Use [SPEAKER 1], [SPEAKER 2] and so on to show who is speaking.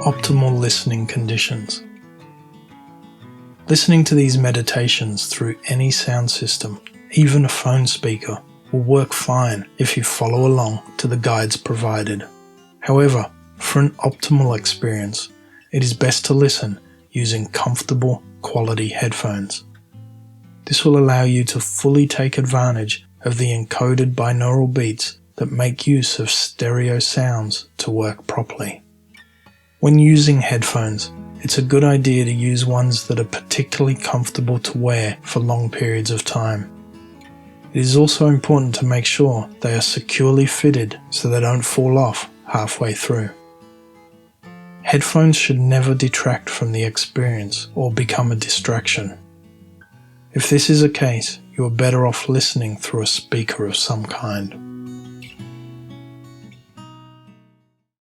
[SPEAKER 1] Optimal listening conditions. Listening to these meditations through any sound system, even a phone speaker, will work fine if you follow along to the guides provided. However, for an optimal experience, it is best to listen using comfortable, quality headphones. This will allow you to fully take advantage of the encoded binaural beats that make use of stereo sounds to work properly. When using headphones, it's a good idea to use ones that are particularly comfortable to wear for long periods of time. It is also important to make sure they are securely fitted so they don't fall off halfway through. Headphones should never detract from the experience or become a distraction. If this is the case, you are better off listening through a speaker of some kind.